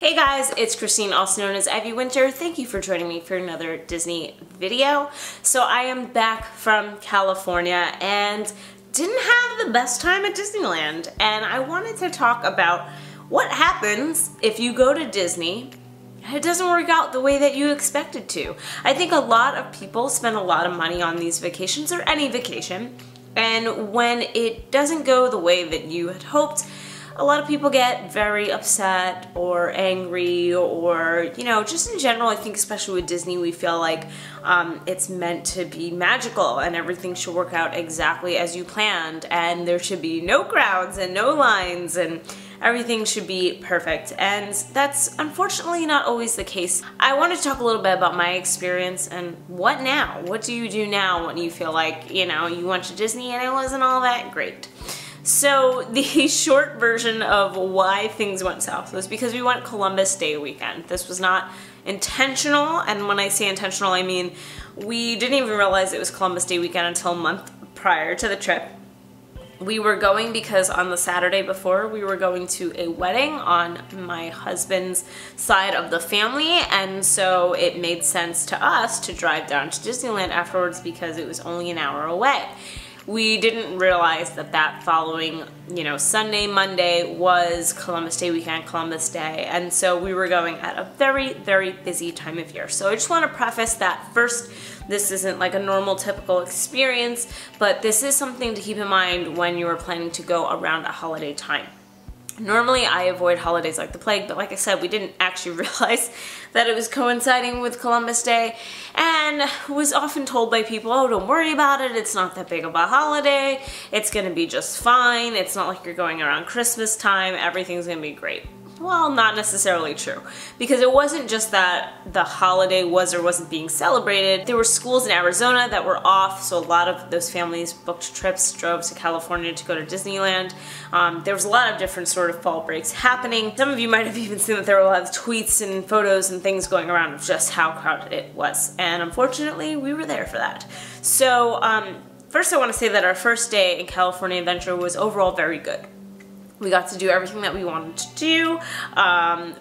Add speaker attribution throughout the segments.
Speaker 1: Hey guys, it's Christine, also known as IvyWinter. Thank you for joining me for another Disney video. So I am back from California and didn't have the best time at Disneyland. And I wanted to talk about what happens if you go to Disney and it doesn't work out the way that you expected to. I think a lot of people spend a lot of money on these vacations or any vacation. And when it doesn't go the way that you had hoped, a lot of people get very upset or angry or, just in general, I think especially with Disney, we feel like it's meant to be magical and everything should work out exactly as you planned and there should be no crowds and no lines and everything should be perfect. And that's unfortunately not always the case. I want to talk a little bit about my experience and what now? What do you do now when you feel like, you went to Disney and it wasn't all that great? So the short version of why things went south was because we went Columbus Day weekend. This was not intentional, and when I say intentional, I mean we didn't even realize it was Columbus Day weekend until a month prior to the trip. We were going because on the Saturday before, we were going to a wedding on my husband's side of the family, and so it made sense to us to drive down to Disneyland afterwards because it was only an hour away. We didn't realize that following, Sunday, Monday was Columbus Day weekend, Columbus Day, and so we were going at a very, very busy time of year. So I just want to preface that first, this isn't like a normal, typical experience, but this is something to keep in mind when you are planning to go around a holiday time. Normally I avoid holidays like the plague, but like I said, we didn't actually realize that it was coinciding with Columbus Day and was often told by people, oh, don't worry about it, it's not that big of a holiday, it's gonna be just fine, it's not like you're going around Christmas time, everything's gonna be great. Well, not necessarily true, because it wasn't just that the holiday was or wasn't being celebrated. There were schools in Arizona that were off, so a lot of those families booked trips, drove to California to go to Disneyland. There was a lot of different sort of fall breaks happening. Some of you might have even seen that there were a lot of tweets and photos and things going around of just how crowded it was, and unfortunately, we were there for that. So, first I want to say that our first day in California Adventure was overall very good. We got to do everything that we wanted to do.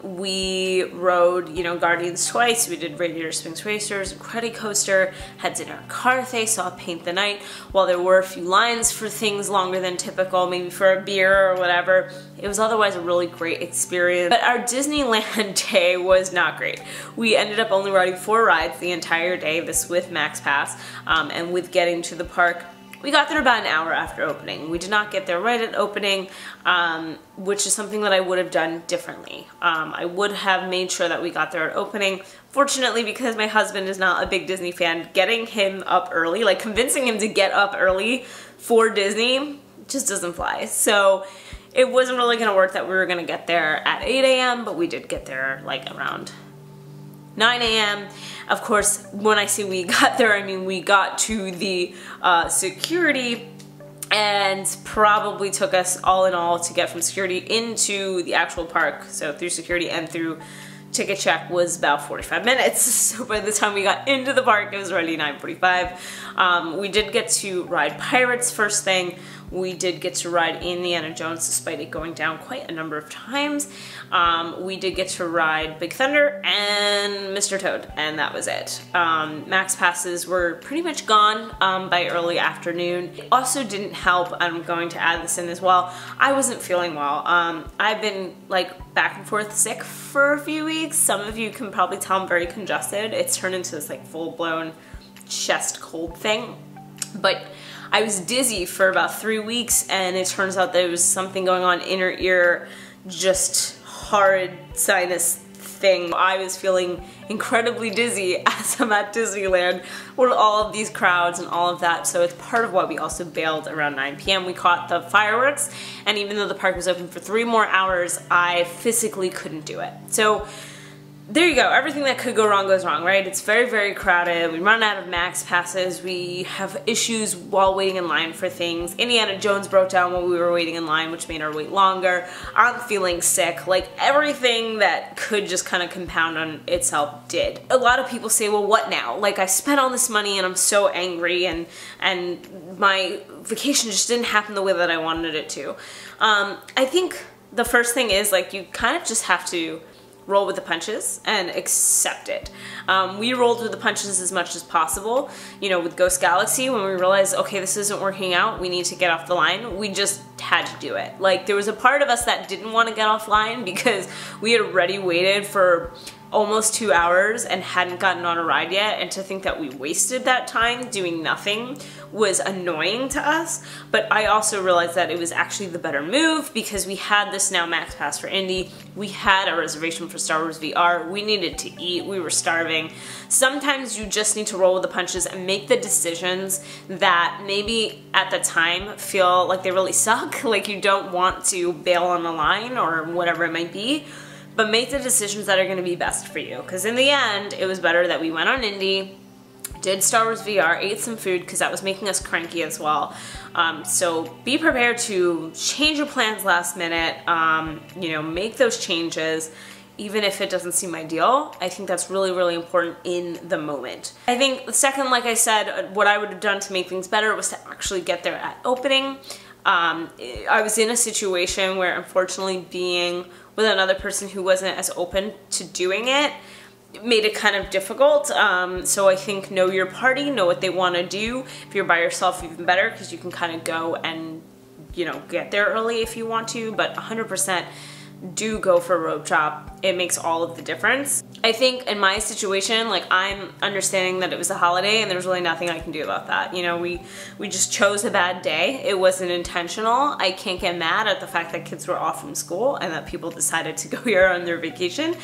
Speaker 1: We rode, Guardians twice. We did Radiator Springs Racers, Incredicoaster, had dinner at Carthay, saw Paint the Night. While there were a few lines for things longer than typical, maybe for a beer or whatever, it was otherwise a really great experience. But our Disneyland day was not great. We ended up only riding 4 rides the entire day, this with Max Pass, and with getting to the park. We got there about an hour after opening. We did not get there right at opening, which is something that I would have done differently. I would have made sure that we got there at opening. Fortunately, because my husband is not a big Disney fan, getting him up early, like convincing him to get up early for Disney, just doesn't fly. So it wasn't really gonna work that we were gonna get there at 8 a.m., but we did get there like around 9 a.m. Of course, when I say we got there, I mean we got to the security, and probably took us all in all to get from security into the actual park, so through security and through ticket check, was about 45 minutes. So by the time we got into the park, it was already 9:45. We did get to ride Pirates first thing. We did get to ride Indiana Jones despite it going down quite a number of times. We did get to ride Big Thunder and Mr. Toad, and that was it. Max passes were pretty much gone by early afternoon. It also didn't help, I'm going to add this in as well, I wasn't feeling well. I've been like back and forth sick for a few weeks. Some of you can probably tell I'm very congested. It's turned into this like full-blown chest cold thing. But I was dizzy for about 3 weeks, and it turns out there was something going on inner ear, just horrid sinus thing. I was feeling incredibly dizzy as I'm at Disneyland with all of these crowds and all of that, so it's part of why we also bailed around 9 p.m. We caught the fireworks, and even though the park was open for 3 more hours, I physically couldn't do it. So there you go, everything that could go wrong goes wrong, right? It's very, very crowded. We run out of Max passes. We have issues while waiting in line for things. Indiana Jones broke down while we were waiting in line, which made our wait longer. I'm feeling sick. Like, everything that could just kind of compound on itself did. A lot of people say, well, what now? Like, I spent all this money and I'm so angry, and my vacation just didn't happen the way that I wanted it to. I think the first thing is, like, you kind of just have to roll with the punches and accept it. We rolled with the punches as much as possible. You know, with Ghost Galaxy, when we realized, okay, this isn't working out, we need to get off the line, we just had to do it. Like, there was a part of us that didn't want to get offline because we had already waited for almost 2 hours and hadn't gotten on a ride yet, and to think that we wasted that time doing nothing was annoying to us. But I also realized that it was actually the better move because we had this now Max Pass for Indy, we had a reservation for Star Wars VR, we needed to eat, we were starving. Sometimes you just need to roll with the punches and make the decisions that maybe at the time feel like they really suck, like you don't want to bail on the line or whatever it might be. But make the decisions that are going to be best for you. Because in the end, it was better that we went on Indy, did Star Wars VR, ate some food, because that was making us cranky as well. So be prepared to change your plans last minute, you know, make those changes, even if it doesn't seem ideal. I think that's really, really important in the moment. I think the second, like I said, what I would have done to make things better was to actually get there at opening. I was in a situation where, unfortunately, being with another person who wasn't as open to doing it made it kind of difficult. So I think know your party, know what they want to do. If you're by yourself, even better, because you can kind of go and, you know, get there early if you want to, but 100% do go for a rope drop. It makes all of the difference. I think in my situation, like, I'm understanding that it was a holiday and there's really nothing I can do about that. You know, we just chose a bad day. It wasn't intentional. I can't get mad at the fact that kids were off from school and that people decided to go here on their vacation.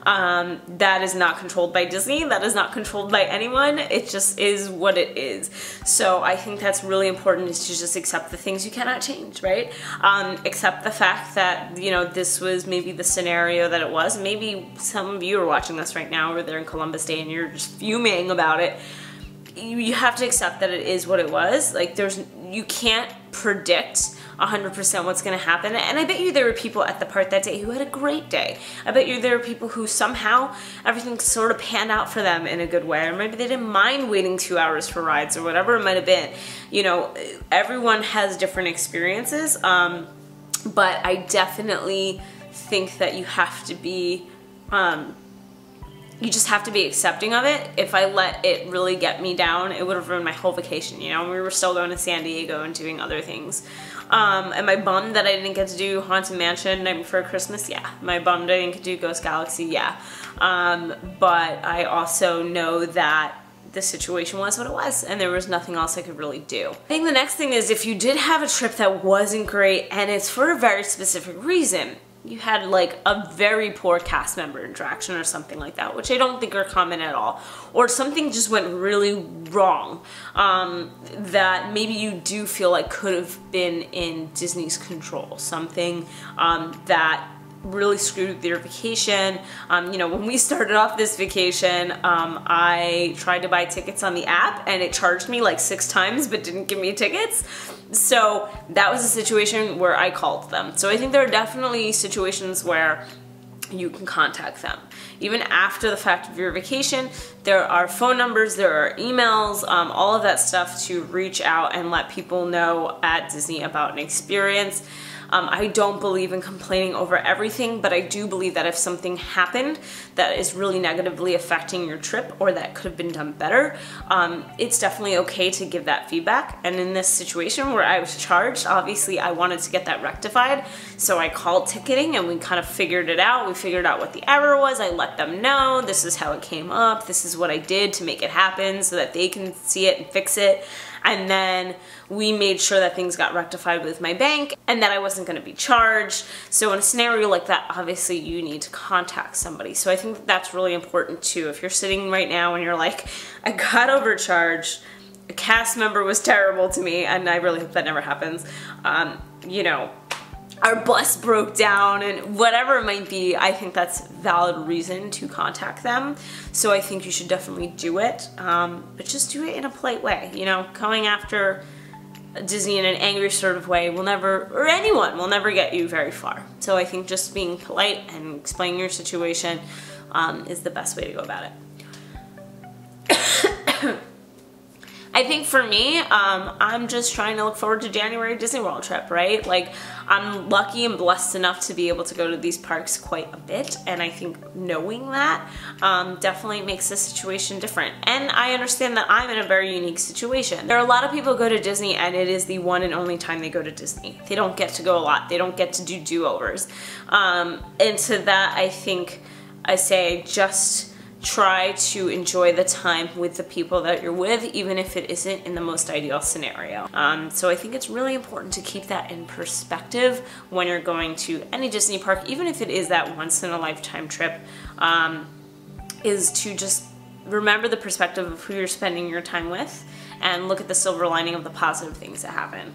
Speaker 1: That is not controlled by Disney. That is not controlled by anyone. It just is what it is. So I think that's really important, is to just accept the things you cannot change, right? Accept the fact that, you know, this was maybe the scenario that it was. Maybe some of you are watching this right now, or they're in Columbus Day and you're just fuming about it. You have to accept that it is what it was. Like, you can't predict 100% what's going to happen. And I bet you there were people at the park that day who had a great day. I bet you there were people who somehow everything sort of panned out for them in a good way, or maybe they didn't mind waiting 2 hours for rides or whatever it might have been. You know, everyone has different experiences, but I definitely think that you have to be you just have to be accepting of it. If I let it really get me down, it would have ruined my whole vacation, you know? We were still going to San Diego and doing other things. Am I bummed that I didn't get to do Haunted Mansion Night Before Christmas? Yeah. Am I bummed I didn't get to do Ghost Galaxy? Yeah. But I also know that the situation was what it was, and there was nothing else I could really do. I think the next thing is, if you did have a trip that wasn't great and it's for a very specific reason, you had like a very poor cast member interaction or something like that, which I don't think are common at all, or something just went really wrong, that maybe you do feel like could have been in Disney's control, something that really screwed with your vacation. You know, when we started off this vacation, I tried to buy tickets on the app and it charged me like 6 times but didn't give me tickets. So that was a situation where I called them. So I think there are definitely situations where you can contact them. Even after the fact of your vacation, there are phone numbers, there are emails, all of that stuff to reach out and let people know at Disney about an experience. I don't believe in complaining over everything, but I do believe that if something happened that is really negatively affecting your trip, or that could have been done better, it's definitely okay to give that feedback. And in this situation where I was charged, obviously I wanted to get that rectified, so I called ticketing and we kind of figured it out. We figured out what the error was. I let them know this is how it came up, this is what I did to make it happen so that they can see it and fix it. And then we made sure that things got rectified with my bank and that I wasn't going to be charged. So in a scenario like that, obviously you need to contact somebody. So I think that's really important too. If you're sitting right now and you're like, I got overcharged, a cast member was terrible to me, and I really hope that never happens, you know, our bus broke down and whatever it might be, I think that's valid reason to contact them. So I think you should definitely do it, but just do it in a polite way. You know, going after Disney in an angry sort of way will never, or anyone will never get you very far. So I think just being polite and explaining your situation is the best way to go about it. I think for me, I'm just trying to look forward to January Disney World trip, right? Like, I'm lucky and blessed enough to be able to go to these parks quite a bit, and I think knowing that definitely makes the situation different. And I understand that I'm in a very unique situation. There are a lot of people who go to Disney and it is the one and only time they go to Disney. They don't get to go a lot. They don't get to do do-overs. And to that, I think I say just try to enjoy the time with the people that you're with, even if it isn't in the most ideal scenario. So I think it's really important to keep that in perspective when you're going to any Disney park, even if it is that once-in-a-lifetime trip, is to just remember the perspective of who you're spending your time with and look at the silver lining of the positive things that happen.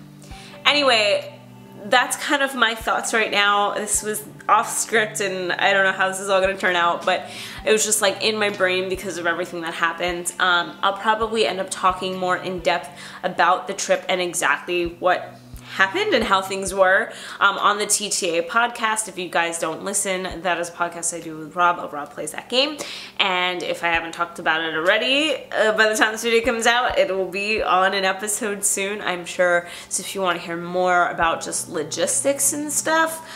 Speaker 1: Anyway, that's kind of my thoughts right now. This was off script and I don't know how this is all going to turn out, but it was just like in my brain because of everything that happened. I'll probably end up talking more in depth about the trip and exactly what happened and how things were on the TTA podcast. If you guys don't listen, that is a podcast I do with Rob of Rob Plays That Game, and if I haven't talked about it already, by the time this video comes out, it will be on an episode soon, I'm sure. So if you want to hear more about just logistics and stuff,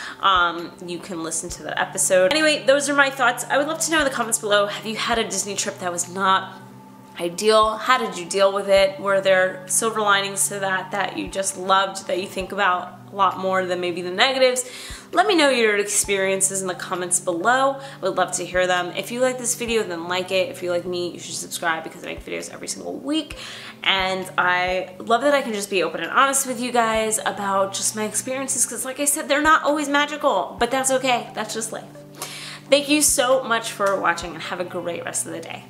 Speaker 1: you can listen to that episode. Anyway, those are my thoughts. I would love to know in the comments below, have you had a Disney trip that was not ideal? How did you deal with it? Were there silver linings to that you just loved, that you think about a lot more than maybe the negatives? Let me know your experiences in the comments below. I would love to hear them. If you like this video, then like it. If you like me, you should subscribe because I make videos every single week. And I love that I can just be open and honest with you guys about just my experiences because, like I said, they're not always magical, but that's okay. That's just life. Thank you so much for watching and have a great rest of the day.